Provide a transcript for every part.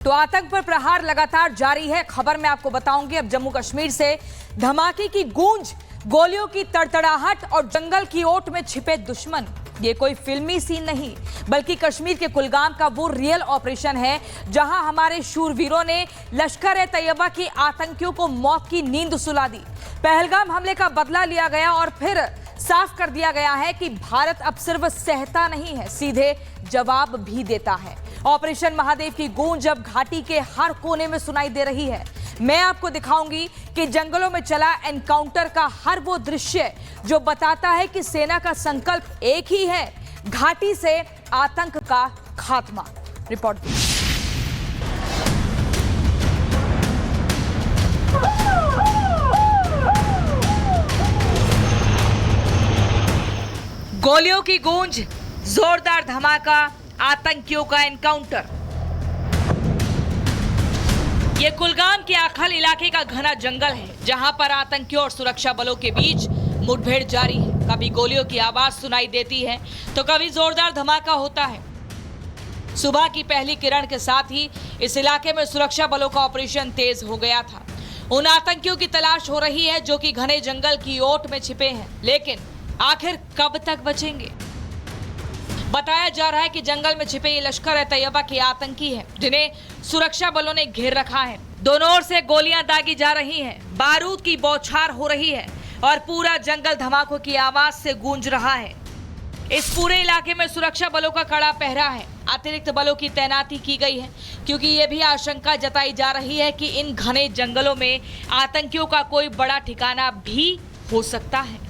तो आतंक पर प्रहार लगातार जारी है। खबर मैं आपको बताऊंगी अब जम्मू कश्मीर से। धमाके की गूंज, गोलियों की तड़तड़ाहट और जंगल की ओट में छिपे दुश्मन। ये कोई फिल्मी सीन नहीं बल्कि कश्मीर के कुलगाम का वो रियल ऑपरेशन है जहां हमारे शूरवीरों ने लश्कर-ए-तैयबा के आतंकियों को मौत की नींद सुला दी। पहलगाम हमले का बदला लिया गया और फिर साफ कर दिया गया है कि भारत अब सिर्फ सहता नहीं है, सीधे जवाब भी देता है। ऑपरेशन महादेव की गूंज अब घाटी के हर कोने में सुनाई दे रही है। मैं आपको दिखाऊंगी कि जंगलों में चला एनकाउंटर का हर वो दृश्य जो बताता है कि सेना का संकल्प एक ही है, घाटी से आतंक का खात्मा। रिपोर्ट गोलियों की गूंज, जोरदार धमाका, आतंकियों का एनकाउंटर। ये कुलगाम के आखल इलाके का घना जंगल है जहां पर आतंकियों और सुरक्षा बलों के बीच मुठभेड़ जारी है। कभी गोलियों की आवाज सुनाई देती है तो कभी जोरदार धमाका होता है। सुबह की पहली किरण के साथ ही इस इलाके में सुरक्षा बलों का ऑपरेशन तेज हो गया था। उन आतंकियों की तलाश हो रही है जो कि घने जंगल की ओट में छिपे हैं, लेकिन आखिर कब तक बचेंगे? बताया जा रहा है कि जंगल में छिपे ये लश्कर-ए-तैयबा के आतंकी हैं, जिन्हें सुरक्षा बलों ने घेर रखा है। दोनों ओर से गोलियां दागी जा रही हैं, बारूद की बौछार हो रही है और पूरा जंगल धमाकों की आवाज से गूंज रहा है। इस पूरे इलाके में सुरक्षा बलों का कड़ा पहरा है। अतिरिक्त बलों की तैनाती की गई है क्योंकि ये भी आशंका जताई जा रही है कि इन घने जंगलों में आतंकियों का कोई बड़ा ठिकाना भी हो सकता है।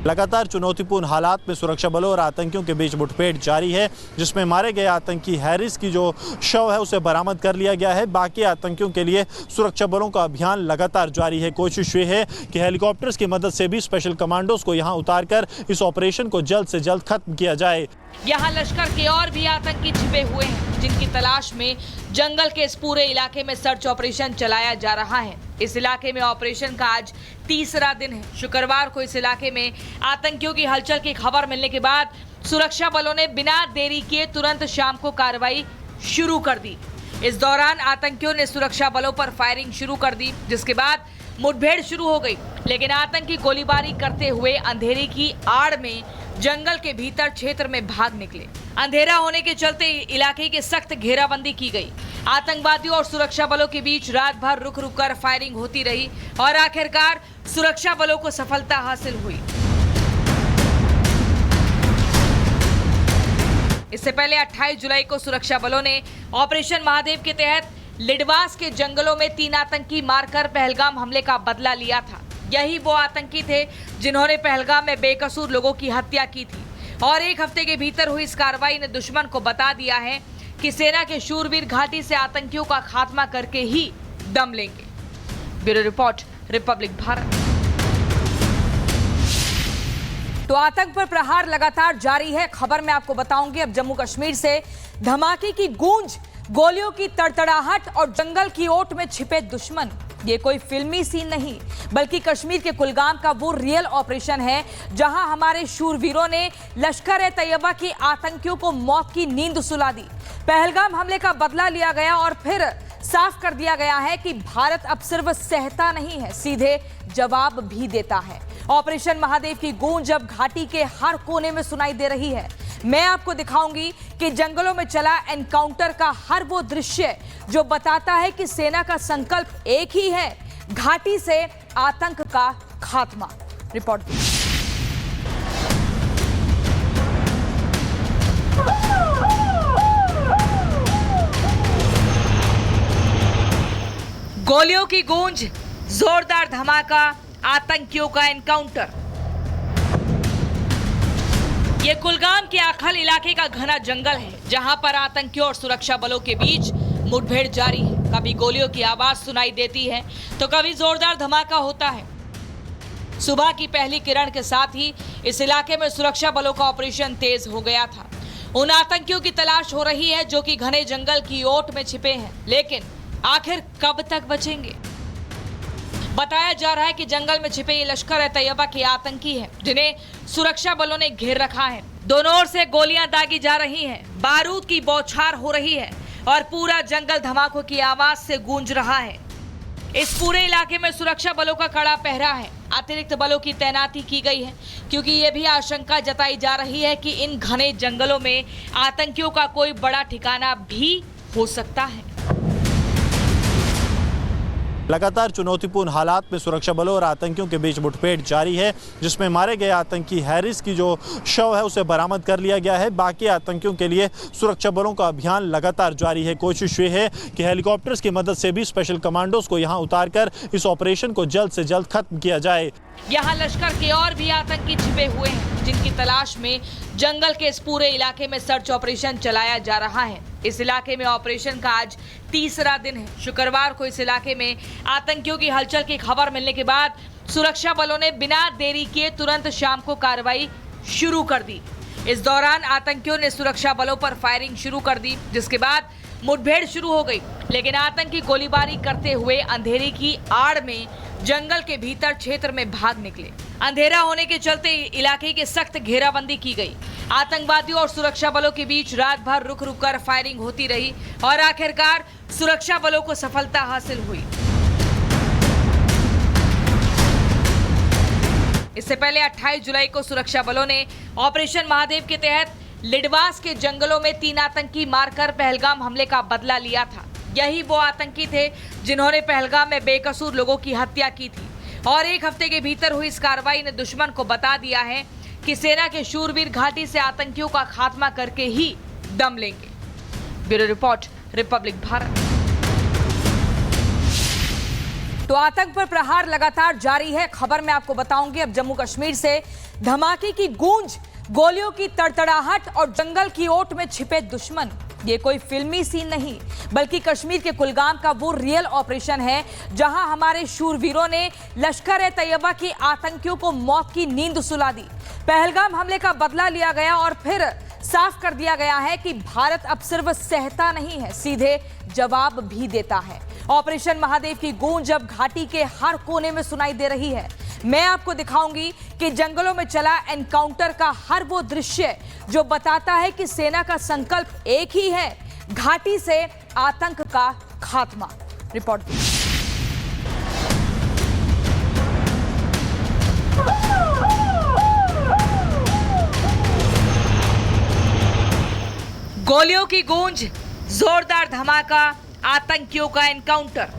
लगातार चुनौतीपूर्ण हालात में सुरक्षा बलों और आतंकियों के बीच मुठभेड़ जारी है, जिसमें मारे गए आतंकी हैरिस की जो शव है उसे बरामद कर लिया गया है। बाकी आतंकियों के लिए सुरक्षा बलों का अभियान लगातार जारी है। कोशिश ये है कि हेलीकॉप्टर्स की मदद से भी स्पेशल कमांडोज को यहां उतारकर इस ऑपरेशन को जल्द से जल्द खत्म किया जाए। यहाँ लश्कर के और भी आतंकी छिपे हुए हैं जिनकी तलाश में जंगल के इस पूरे इलाके में सर्च ऑपरेशन चलाया जा रहा है। इस इलाके में ऑपरेशन का आज तीसरा दिन है। शुक्रवार को इस इलाके में आतंकियों की हलचल की खबर मिलने के बाद सुरक्षा बलों ने बिना देरी किए तुरंत शाम को कार्रवाई शुरू कर दी। इस दौरान आतंकियों ने सुरक्षा बलों पर फायरिंग शुरू कर दी, जिसके बाद मुठभेड़ शुरू हो गई, लेकिन आतंकी गोलीबारी करते हुए अंधेरे की आड़ में जंगल के भीतर क्षेत्र में भाग निकले। अंधेरा होने के चलते इलाके की सख्त घेराबंदी की गई। आतंकवादियों और सुरक्षा बलों के बीच रात भर रुक रुक कर फायरिंग होती रही और आखिरकार सुरक्षा बलों को सफलता हासिल हुई। इससे पहले 28 जुलाई को सुरक्षा बलों ने ऑपरेशन महादेव के तहत लिडवास के जंगलों में 3 आतंकी मारकर पहलगाम हमले का बदला लिया था। यही वो आतंकी थे जिन्होंने पहलगाम में बेकसूर लोगों की हत्या की थी और एक हफ्ते के भीतर हुई इस कार्रवाई ने दुश्मन को बता दिया है कि सेना के शूरवीर घाटी से आतंकियों का खात्मा करके ही दम लेंगे। Bureau report, Republic Bharat. तो आतंक पर प्रहार लगातार जारी है। खबर मैं आपको बताऊंगी अब जम्मू कश्मीर से। धमाके की गूंज, गोलियों की तड़तड़ाहट और जंगल की ओट में छिपे दुश्मन। ये कोई फिल्मी सीन नहीं बल्कि कश्मीर के कुलगाम का वो रियल ऑपरेशन है जहां हमारे शूरवीरों ने लश्कर-ए-तैयबा के आतंकियों को मौत की नींद सुला दी। पहलगाम हमले का बदला लिया गया और फिर साफ कर दिया गया है कि भारत अब सिर्फ सहता नहीं है, सीधे जवाब भी देता है। ऑपरेशन महादेव की गूंज अब घाटी के हर कोने में सुनाई दे रही है। मैं आपको दिखाऊंगी कि जंगलों में चला एनकाउंटर का हर वो दृश्य जो बताता है कि सेना का संकल्प एक ही है, घाटी से आतंक का खात्मा। रिपोर्ट गोलियों की गूंज, जोरदार धमाका, आतंकियों का एनकाउंटर। ये कुलगाम के आखल इलाके का घना जंगल है जहां पर आतंकियों और सुरक्षा बलों के बीच मुठभेड़ जारी है। कभी गोलियों की आवाज सुनाई देती है तो कभी जोरदार धमाका होता है। सुबह की पहली किरण के साथ ही इस इलाके में सुरक्षा बलों का ऑपरेशन तेज हो गया था। उन आतंकियों की तलाश हो रही है जो कि घने जंगल की ओट में छिपे हैं, लेकिन आखिर कब तक बचेंगे? बताया जा रहा है कि जंगल में छिपे ये लश्कर-ए-तैयबा के आतंकी हैं, जिन्हें सुरक्षा बलों ने घेर रखा है। दोनों ओर से गोलियां दागी जा रही हैं, बारूद की बौछार हो रही है और पूरा जंगल धमाकों की आवाज से गूंज रहा है। इस पूरे इलाके में सुरक्षा बलों का कड़ा पहरा है। अतिरिक्त बलों की तैनाती की गई है क्योंकि ये भी आशंका जताई जा रही है कि इन घने जंगलों में आतंकियों का कोई बड़ा ठिकाना भी हो सकता है। लगातार चुनौतीपूर्ण हालात में सुरक्षा बलों और आतंकियों के बीच मुठभेड़ जारी है, जिसमें मारे गए आतंकी हैरिस की जो शव है उसे बरामद कर लिया गया है। बाकी आतंकियों के लिए सुरक्षा बलों का अभियान लगातार जारी है। कोशिश ये है कि हेलीकॉप्टर्स की मदद से भी स्पेशल कमांडोज को यहां उतारकर इस ऑपरेशन को जल्द से जल्द खत्म किया जाए। यहाँ लश्कर के और भी आतंकी छिपे हुए हैं, जिनकी तलाश में जंगल के इस पूरे इलाके में सर्च ऑपरेशन चलाया जा रहा है। इस इलाके में ऑपरेशन का आज तीसरा दिन है। शुक्रवार को इस इलाके में आतंकियों की हलचल की खबर मिलने के बाद सुरक्षा बलों ने बिना देरी किए तुरंत शाम को कार्रवाई शुरू कर दी। इस दौरान आतंकियों ने सुरक्षा बलों पर फायरिंग शुरू कर दी, जिसके बाद मुठभेड़ शुरू हो गई। लेकिन आतंकी गोलीबारी करते हुए अंधेरे की आड़ में जंगल के भीतर क्षेत्र में भाग निकले। अंधेरा होने के चलते इलाके की सख्त घेराबंदी की गई। आतंकवादियों और सुरक्षा बलों के बीच रात भर रुक रुक कर फायरिंग होती रही और आखिरकार सुरक्षा बलों को सफलता हासिल हुई। इससे पहले 28 जुलाई को सुरक्षा बलों ने ऑपरेशन महादेव के तहत लिडवास के जंगलों में 3 आतंकी मारकर पहलगाम हमले का बदला लिया था। यही वो आतंकी थे जिन्होंने पहलगाम में बेकसूर लोगों की हत्या की थी और एक हफ्ते के भीतर हुई इस कार्रवाई ने दुश्मन को बता दिया है कि सेना के शूरवीर घाटी से आतंकियों का खात्मा करके ही दम लेंगे। Bureau report, Republic Bharat. तो आतंक पर प्रहार लगातार जारी है। खबर मैं आपको बताऊंगी अब जम्मू कश्मीर से। धमाके की गूंज, गोलियों की तड़तड़ाहट और जंगल की ओट में छिपे दुश्मन। ये कोई फिल्मी सीन नहीं बल्कि कश्मीर के कुलगाम का वो रियल ऑपरेशन है जहां हमारे शूरवीरों ने लश्कर-ए-तैयबा की आतंकियों को मौत की नींद सुला दी। पहलगाम हमले का बदला लिया गया और फिर साफ कर दिया गया है कि भारत अब सिर्फ सहता नहीं है, सीधे जवाब भी देता है। ऑपरेशन महादेव की गूंज अब घाटी के हर कोने में सुनाई दे रही है। मैं आपको दिखाऊंगी कि जंगलों में चला एनकाउंटर का हर वो दृश्य जो बताता है कि सेना का संकल्प एक ही है, घाटी से आतंक का खात्मा। रिपोर्ट गोलियों की गूंज, जोरदार धमाका, आतंकियों का एनकाउंटर।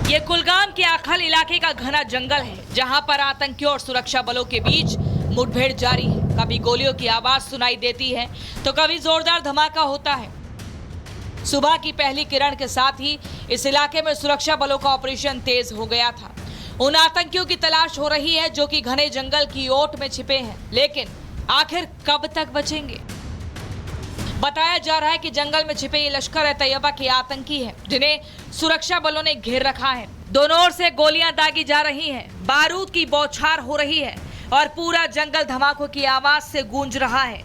ये कुलगाम के आखल इलाके का घना जंगल है जहां पर आतंकियों और सुरक्षा बलों के बीच मुठभेड़ जारी है। कभी गोलियों की आवाज सुनाई देती है तो कभी जोरदार धमाका होता है। सुबह की पहली किरण के साथ ही इस इलाके में सुरक्षा बलों का ऑपरेशन तेज हो गया था। उन आतंकियों की तलाश हो रही है जो कि घने जंगल की ओट में छिपे हैं, लेकिन आखिर कब तक बचेंगे? बताया जा रहा है कि जंगल में छिपे ये लश्कर-ए-तैयबा के आतंकी हैं, जिन्हें सुरक्षा बलों ने घेर रखा है। दोनों ओर से गोलियां दागी जा रही हैं, बारूद की बौछार हो रही है और पूरा जंगल धमाकों की आवाज से गूंज रहा है।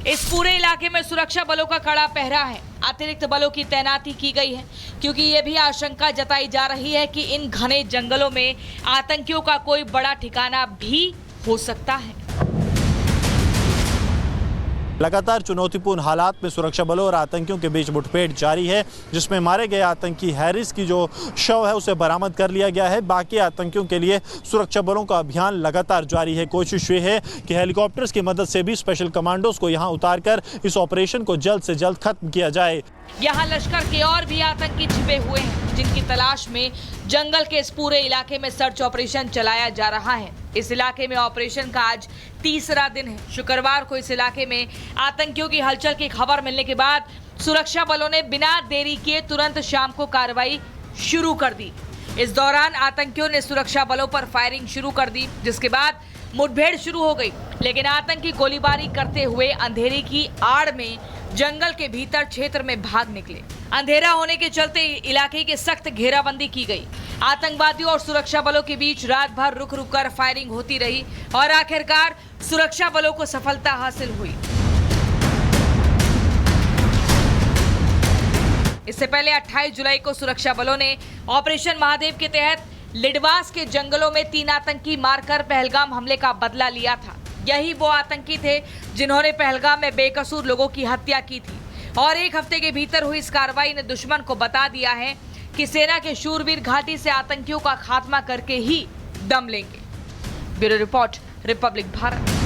इस पूरे इलाके में सुरक्षा बलों का कड़ा पहरा है। अतिरिक्त बलों की तैनाती की गई है क्योंकि ये भी आशंका जताई जा रही है कि इन घने जंगलों में आतंकियों का कोई बड़ा ठिकाना भी हो सकता है। लगातार चुनौतीपूर्ण हालात में सुरक्षा बलों और आतंकियों के बीच मुठभेड़ जारी है, जिसमें मारे गए आतंकी हैरिस की जो शव है उसे बरामद कर लिया गया है। बाकी आतंकियों के लिए सुरक्षा बलों का अभियान लगातार जारी है। कोशिश ये है कि हेलीकॉप्टर्स की मदद से भी स्पेशल कमांडोज को यहां उतारकर इस ऑपरेशन को जल्द से जल्द खत्म किया जाए। यहाँ लश्कर के और भी आतंकी छिपे हुए हैं, जिनकी तलाश में जंगल के इस पूरे इलाके में सर्च ऑपरेशन चलाया जा रहा है। इस इलाके में ऑपरेशन का आज तीसरा दिन है। शुक्रवार को इस इलाके में आतंकियों की हलचल की खबर मिलने के बाद सुरक्षा बलों ने बिना देरी किए तुरंत शाम को कार्रवाई शुरू कर दी। इस दौरान आतंकियों ने सुरक्षा बलों पर फायरिंग शुरू कर दी, जिसके बाद मुठभेड़ शुरू हो गई। लेकिन आतंकी गोलीबारी करते हुए अंधेरे की आड़ में जंगल के भीतर क्षेत्र में भाग निकले। अंधेरा होने के चलते इलाके की सख्त घेराबंदी की गई। आतंकवादियों और सुरक्षा बलों के बीच रात भर रुक रुक कर फायरिंग होती रही और आखिरकार सुरक्षा बलों को सफलता हासिल हुई। इससे पहले 28 जुलाई को सुरक्षा बलों ने ऑपरेशन महादेव के तहत लिडवास के जंगलों में 3 आतंकी मारकर पहलगाम हमले का बदला लिया था। यही वो आतंकी थे जिन्होंने पहलगाम में बेकसूर लोगों की हत्या की थी और एक हफ्ते के भीतर हुई इस कार्रवाई ने दुश्मन को बता दिया है कि सेना के शूरवीर घाटी से आतंकियों का खात्मा करके ही दम लेंगे। Bureau report, Republic Bharat.